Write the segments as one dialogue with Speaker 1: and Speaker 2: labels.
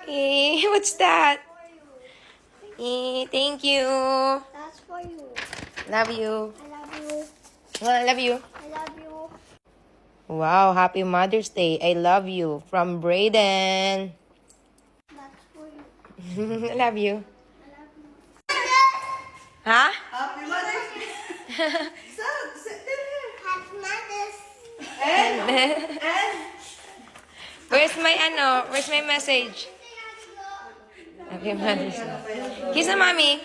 Speaker 1: Eh, what's that? Eh, thank you.
Speaker 2: That's for you.
Speaker 1: Love you.
Speaker 2: I love you.
Speaker 1: I love you.
Speaker 2: I love you.
Speaker 1: Wow, happy Mother's Day. I love you. From Brayden.
Speaker 2: That's for you.
Speaker 1: I love you.
Speaker 2: I love you.
Speaker 1: Ha?
Speaker 3: Happy Mother's Day.
Speaker 2: Happy Mother's.
Speaker 3: And
Speaker 1: Where's my message? Happy Mother's Day. Kiss na, Mommy.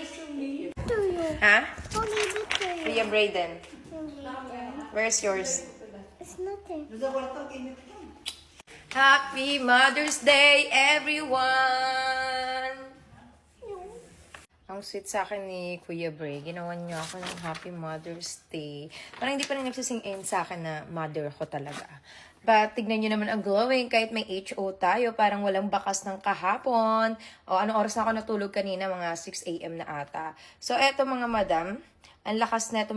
Speaker 2: To you.
Speaker 1: Ha?
Speaker 2: Who gave it to you?
Speaker 1: Kuya Brayden. Where's yours?
Speaker 2: It's nothing.
Speaker 1: Happy Mother's Day, everyone! Ang sweet sa akin ni Kuya Bray. Ginawa niya ako ng Happy Mother's Day. Parang hindi pa rin nagsising-in sa akin na mother ko talaga. But tignan niyo naman ang glowing. Kahit may HO tayo, parang walang bakas ng kahapon. O anong oras na ako natulog kanina? Mga 6 a.m. na ata. So eto mga madam, ang lakas na ito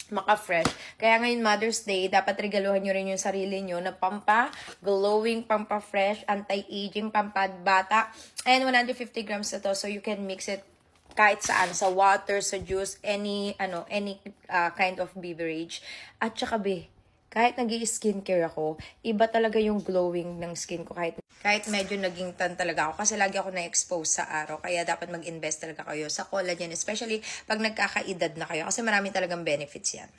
Speaker 1: maka-fresh. Kaya ngayon Mother's Day, dapat regaluhan nyo rin yung sarili nyo na glowing, pampa-fresh, anti-aging, pampabata. And 150 grams na to, so you can mix it kahit saan, sa water, sa juice, any kind of beverage. At saka kahit nag-i-skincare ako, iba talaga yung glowing ng skin ko kahit medyo naging tan talaga ako kasi lagi ako na-expose sa araw. Kaya dapat mag-invest talaga kayo sa collagen, especially pag nagkakaedad na kayo kasi marami talagang benefits yan.